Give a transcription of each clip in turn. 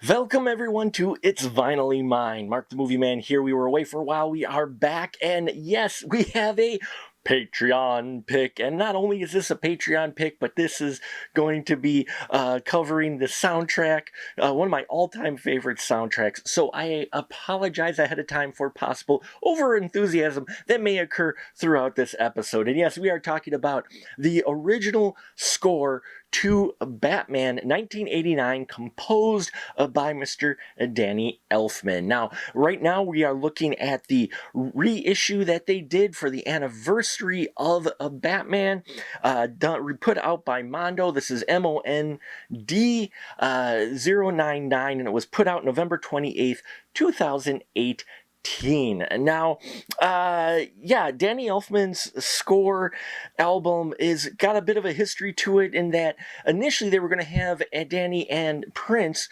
Welcome everyone to It's Vinylly Mine. Mark the Movie Man here. We were away for a while. We are back, and yes, we have a Patreon pick. And not only is this a Patreon pick, but this is going to be covering the soundtrack, one of my all-time favorite soundtracks. So I apologize ahead of time for possible over-enthusiasm that may occur throughout this episode. And yes, we are talking about the original score to Batman 1989, composed by Mr. Danny Elfman. Now, right now we are looking at the reissue that they did for the anniversary of Batman, put out by Mondo. This is MOND 099, and it was put out November 28th, 2008. Now, Danny Elfman's score album is got a bit of a history to it in that initially they were going to have Danny and Prince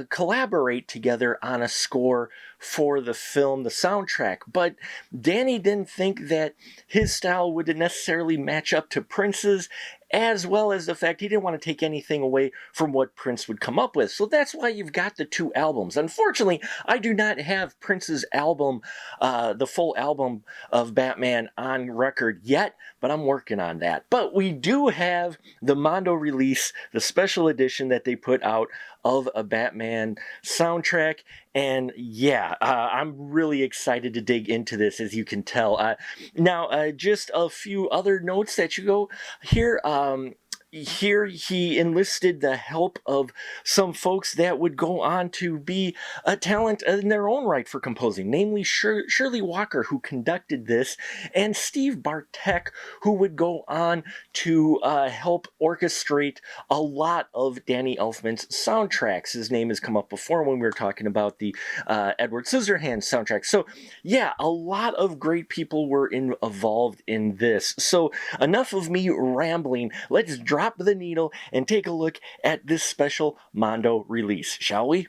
collaborate together on a score for the film, the soundtrack, but Danny didn't think that his style would necessarily match up to Prince's, as well as the fact he didn't want to take anything away from what Prince would come up with. So that's why you've got the two albums. Unfortunately, I do not have Prince's album, the full album of Batman on record yet, but I'm working on that. But we do have the Mondo release, the special edition that they put out of a Batman soundtrack. And I'm really excited to dig into this, as you can tell. Now, just a few other notes that you go here. Here he enlisted the help of some folks that would go on to be a talent in their own right for composing, namely Shirley Walker, who conducted this, and Steve Bartek, who would go on to help orchestrate a lot of Danny Elfman's soundtracks. His name has come up before when we were talking about the Edward Scissorhands soundtrack. So, yeah, a lot of great people were involved in this. So, enough of me rambling. Let's drop the needle and take a look at this special Mondo release, shall we?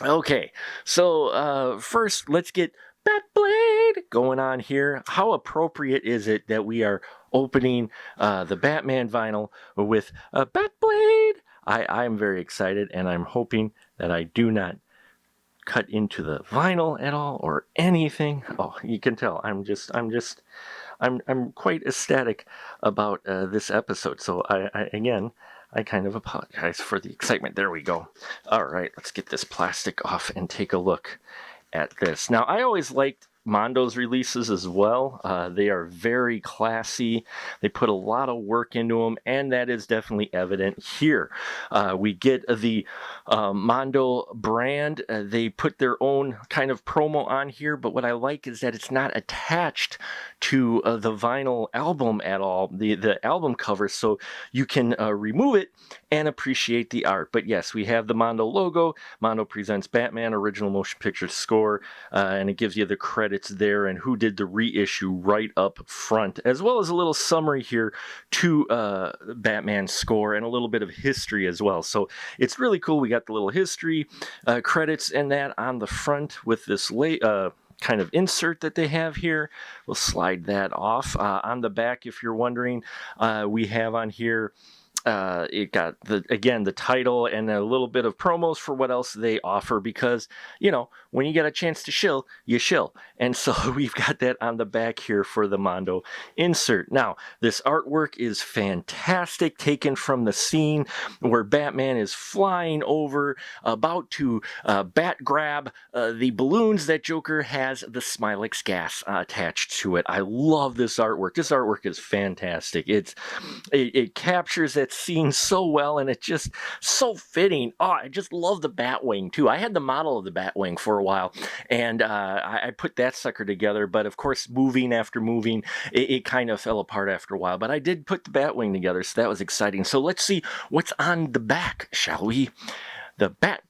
Okay, so first let's get Batblade going on here. How appropriate is it that we are opening the Batman vinyl with Batblade? I'm very excited, and I'm hoping that I do not cut into the vinyl at all or anything. Oh, you can tell I'm quite ecstatic about this episode. So I kind of apologize for the excitement. There we go. All right, let's get this plastic off and take a look at this. Now, I always liked Mondo's releases as well. They are very classy. They put a lot of work into them, and that is definitely evident here. We get the Mondo brand. They put their own kind of promo on here, but what I like is that it's not attached to the vinyl album at all, the album cover, so you can remove it and appreciate the art. But yes, we have the Mondo logo. Mondo presents Batman Original Motion Picture Score, and it gives you the credits there and who did the reissue right up front, as well as a little summary here to Batman's score and a little bit of history as well. So it's really cool. We got the little history credits and that on the front with this kind of insert that they have here. We'll slide that off. On the back, if you're wondering, we have on here it got the title and a little bit of promos for what else they offer, because when you get a chance to shill, you shill. And so we've got that on the back here for the Mondo insert. Now, this artwork is fantastic, taken from the scene where Batman is flying over, about to bat grab the balloons that Joker has the Smilex gas attached to it. I love this artwork. This artwork is fantastic. It captures that scene so well, and it's just so fitting. Oh, I just love the Batwing too. I had the model of the Batwing for a while, and I put that sucker together, but of course, moving after moving, it kind of fell apart after a while, but I did put the Batwing together, so that was exciting. So let's see what's on the back, shall we? The bat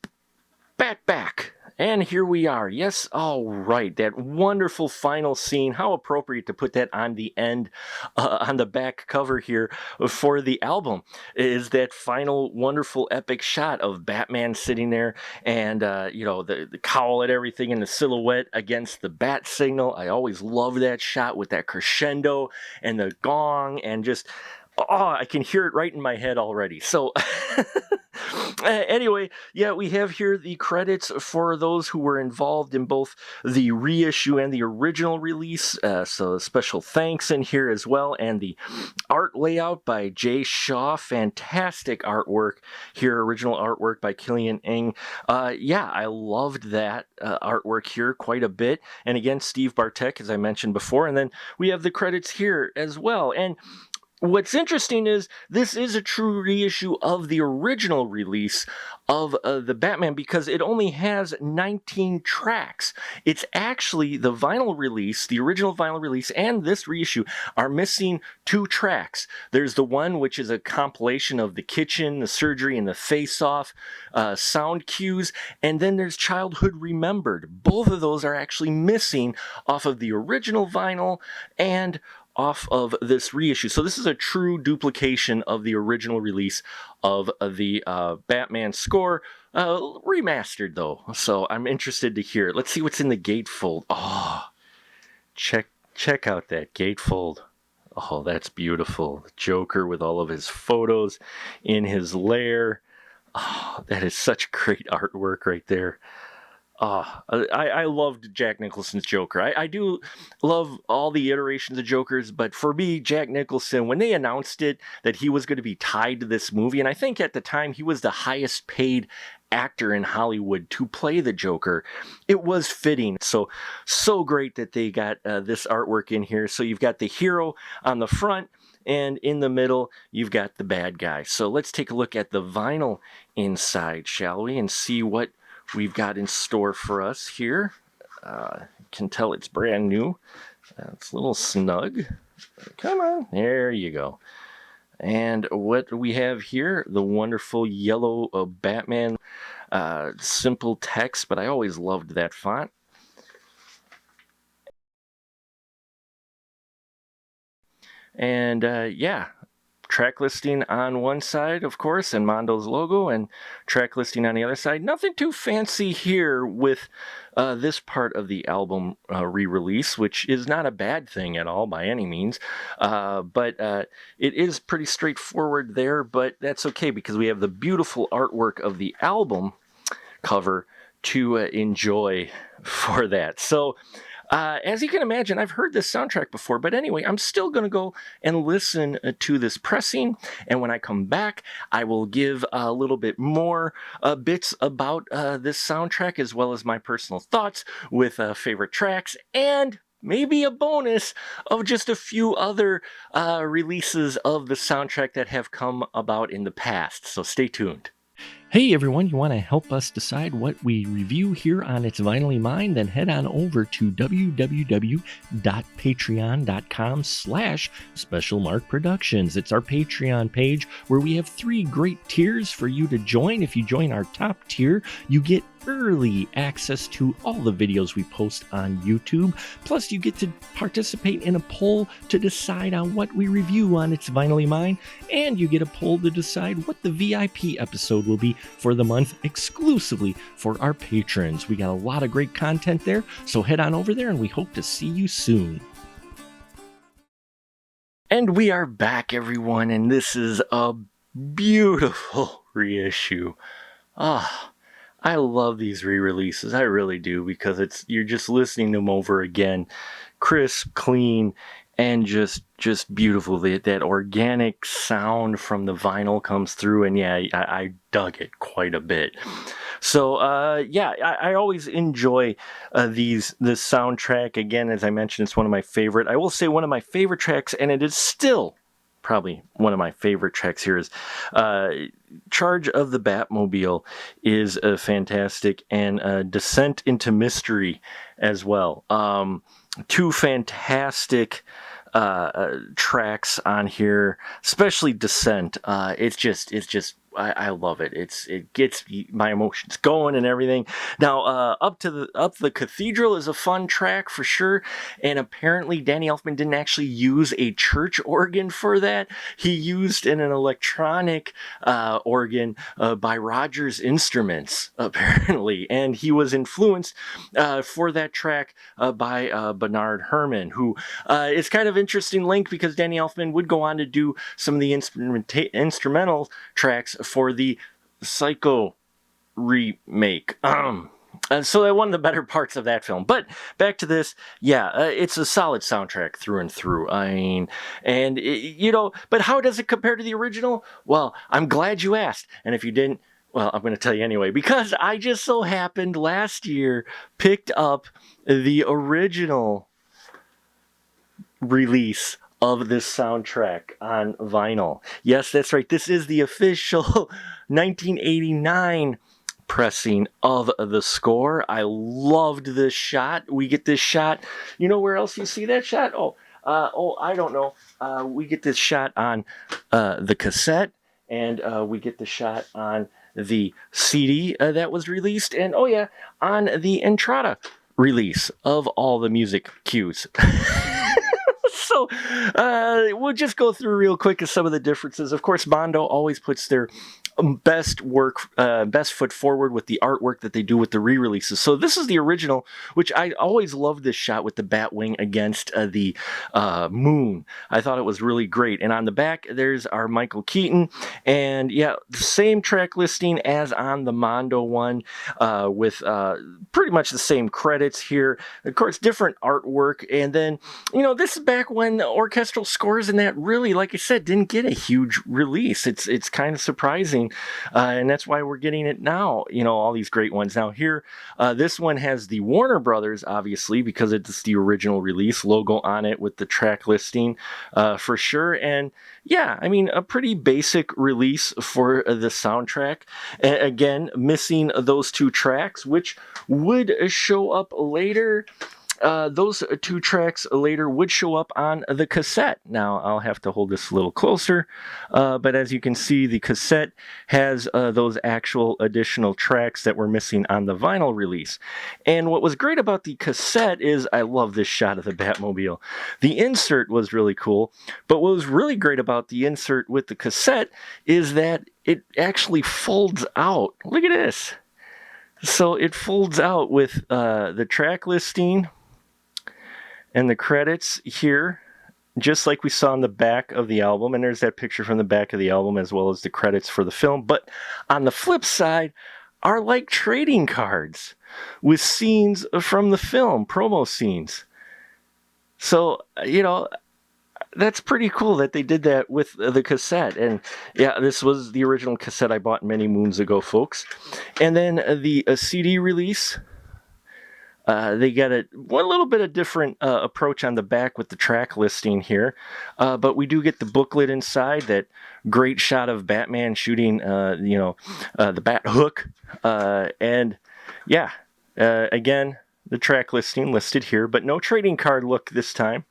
back. And here we are. Yes, all right. That wonderful final scene. How appropriate to put that on the end, on the back cover here for the album, is that final wonderful epic shot of Batman sitting there and, the cowl and everything and the silhouette against the bat signal. I always love that shot with that crescendo and the gong and just... I can hear it right in my head already. So anyway, yeah, we have here the credits for those who were involved in both the reissue and the original release. So special thanks in here as well. And the art layout by Jay Shaw. Fantastic artwork here. Original artwork by Killian Ng. Yeah, I loved that artwork here quite a bit. And again, Steve Bartek, as I mentioned before. And then we have the credits here as well. And what's interesting is this is a true reissue of the original release of the Batman because it only has 19 tracks. It's actually the vinyl release, the original vinyl release, and this reissue are missing 2 tracks. There's the one which is a compilation of the kitchen, the surgery, and the face-off sound cues, and then there's Childhood Remembered. Both of those are actually missing off of the original vinyl and off of this reissue. So this is a true duplication of the original release of the Batman score, remastered though. So I'm interested to hear it. Let's see what's in the gatefold. Oh, check out that gatefold. Oh, that's beautiful. The Joker with all of his photos in his lair. Oh, that is such great artwork right there. I loved Jack Nicholson's Joker. I do love all the iterations of Jokers, but for me, Jack Nicholson, when they announced it, that he was going to be tied to this movie, and I think at the time he was the highest paid actor in Hollywood to play the Joker, it was fitting. So great that they got this artwork in here. So you've got the hero on the front, and in the middle, you've got the bad guy. So let's take a look at the vinyl inside, shall we, and see what we've got in store for us here. You can tell it's brand new. It's a little snug. Come on, there you go. And what we have here, the wonderful yellow Batman, simple text, but I always loved that font. And yeah, track listing on one side, of course, and Mondo's logo, and track listing on the other side. Nothing too fancy here with this part of the album re-release, which is not a bad thing at all by any means. But it is pretty straightforward there, but that's okay because we have the beautiful artwork of the album cover to enjoy for that. So as you can imagine, I've heard this soundtrack before, but anyway, I'm still going to go and listen to this pressing, and when I come back, I will give a little bit more bits about this soundtrack, as well as my personal thoughts with favorite tracks, and maybe a bonus of just a few other releases of the soundtrack that have come about in the past, so stay tuned. Hey everyone, you want to help us decide what we review here on It's Vinylly Mine? Then head on over to www.patreon.com/specialmarkproductions. It's our Patreon page where we have 3 great tiers for you to join. If you join our top tier, you get early access to all the videos we post on YouTube. Plus, you get to participate in a poll to decide on what we review on It's Vinylly Mine, and you get a poll to decide what the VIP episode will be for the month exclusively for our patrons. We got a lot of great content there, so head on over there and we hope to see you soon. And we are back, everyone, and this is a beautiful reissue. I love these re-releases. I really do, because you're just listening to them over again, crisp, clean, and just beautiful. That organic sound from the vinyl comes through, and yeah, I dug it quite a bit. So yeah, I always enjoy this soundtrack. Again, as I mentioned, it's one of my favorite. I will say one of my favorite tracks, and it is still probably one of my favorite tracks here, is Charge of the Batmobile is fantastic, and Descent into Mystery as well. 2 fantastic tracks on here, especially Descent. It's just I love it. It gets my emotions going and everything. Now, up the cathedral is a fun track for sure. And apparently, Danny Elfman didn't actually use a church organ for that. He used an electronic organ by Rogers Instruments, apparently, and he was influenced for that track by Bernard Herrmann, who is kind of interesting link because Danny Elfman would go on to do some of the instrumental tracks for the Psycho remake. So that one of the better parts of that film. But back to this, it's a solid soundtrack through and through. I mean, and but how does it compare to the original? Well, I'm glad you asked. And if you didn't, well, I'm going to tell you anyway, because I just so happened last year picked up the original release of this soundtrack on vinyl. Yes, that's right. This is the official 1989 pressing of the score. I loved this shot. We get this shot. You know where else you see that shot? I don't know. We get this shot on the cassette, and we get the shot on the CD that was released, and on the Entrada release of all the music cues. So we'll just go through real quick as some of the differences. Of course, Mondo always puts their best foot forward with the artwork that they do with the re-releases. So this is the original, which I always loved this shot with the bat wing against the moon. I thought it was really great. And on the back, there's our Michael Keaton. And the same track listing as on the Mondo one with pretty much the same credits here. Of course, different artwork. And then, this is back when orchestral scores and that really, like I said, didn't get a huge release. It's kind of surprising. And that's why we're getting it now, all these great ones. Now here, this one has the Warner Brothers, obviously, because it's the original release logo on it with the track listing for sure. And a pretty basic release for the soundtrack. Again, missing those two tracks, which would show up later. Those two tracks later would show up on the cassette. Now, I'll have to hold this a little closer, but as you can see, the cassette has those actual additional tracks that were missing on the vinyl release. And what was great about the cassette is, I love this shot of the Batmobile. The insert was really cool, but what was really great about the insert with the cassette is that it actually folds out. Look at this. So it folds out with the track listing and the credits here, just like we saw on the back of the album. And there's that picture from the back of the album as well as the credits for the film. But on the flip side are like trading cards with scenes from the film, promo scenes. So, that's pretty cool that they did that with the cassette. And this was the original cassette I bought many moons ago, folks. And then the CD release. They got a little bit of different approach on the back with the track listing here. But we do get the booklet inside, that great shot of Batman shooting, the bat hook. Again, the track listing listed here, but no trading card look this time.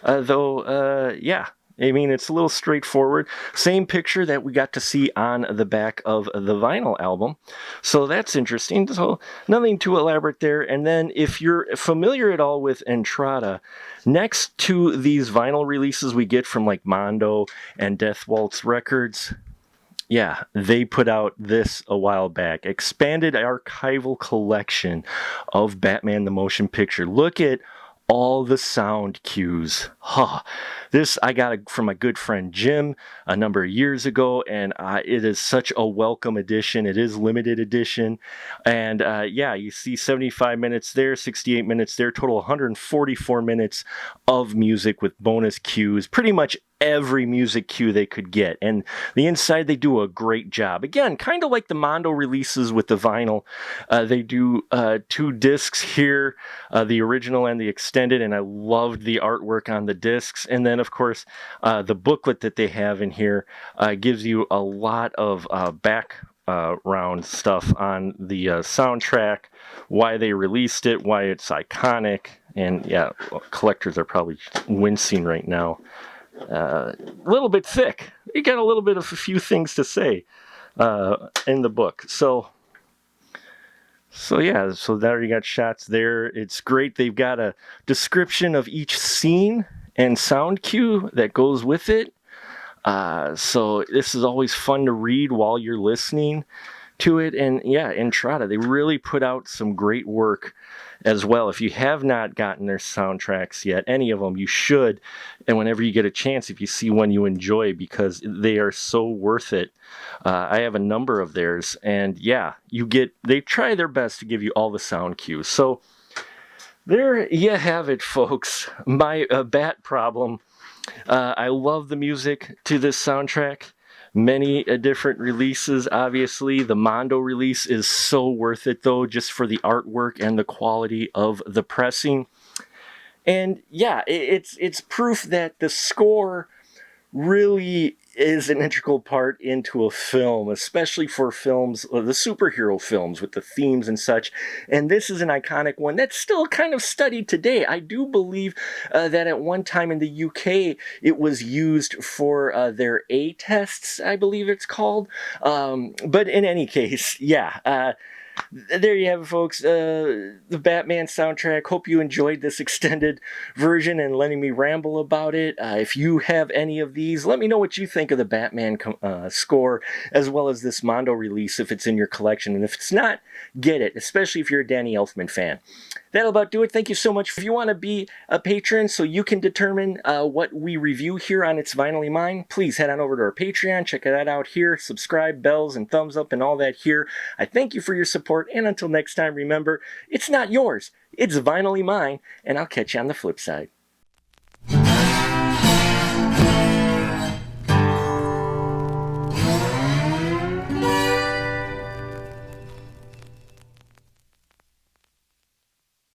It's a little straightforward. Same picture that we got to see on the back of the vinyl album. So that's interesting. So nothing too elaborate there. And then if you're familiar at all with Entrada, next to these vinyl releases we get from like Mondo and Death Waltz Records, they put out this a while back. Expanded archival collection of Batman the Motion Picture. Look at all the sound cues. This I got from my good friend Jim a number of years ago, and it is such a welcome addition. It is limited edition, and you see 75 minutes there, 68 minutes there, total 144 minutes of music with bonus cues. Pretty much every music cue they could get, and the inside they do a great job. Again, kind of like the Mondo releases with the vinyl. They do 2 discs here, the original and the extended, and I loved the artwork on the discs. And then of course the booklet that they have in here gives you a lot of background stuff on the soundtrack, why they released it, why it's iconic, and collectors are probably wincing right now. A little bit thick. You got a little bit of a few things to say. in the book. So yeah, so there you got shots there. It's great. They've got a description of each scene and sound cue that goes with it. So this is always fun to read while you're listening to it. And yeah, Entrada, they really put out some great work as well. If you have not gotten their soundtracks yet, any of them, you should. And whenever you get a chance, if you see one you enjoy, because they are so worth it. I have a number of theirs, and yeah, they try their best to give you all the sound cues. So there you have it, folks. My Bat Problem. I love the music to this soundtrack. Many different releases, obviously. The Mondo release is so worth it, though, just for the artwork and the quality of the pressing. And yeah, it's proof that the score really is an integral part into a film, especially for films, the superhero films with the themes and such. And this is an iconic one that's still kind of studied today. I do believe that at one time in the UK, it was used for their A tests, I believe it's called. But in any case, yeah. There you have it, folks. The Batman soundtrack. Hope you enjoyed this extended version and letting me ramble about it. If you have any of these, let me know what you think of the Batman score, as well as this Mondo release if it's in your collection. And if it's not, get it, especially if you're a Danny Elfman fan. That'll about do it. Thank you so much. If you want to be a patron so you can determine what we review here on It's Vinylly Mine, please head on over to our Patreon. Check that out here. Subscribe, bells, and thumbs up and all that here. I thank you for your support. And until next time, remember, it's not yours. It's Vinylly Mine. And I'll catch you on the flip side.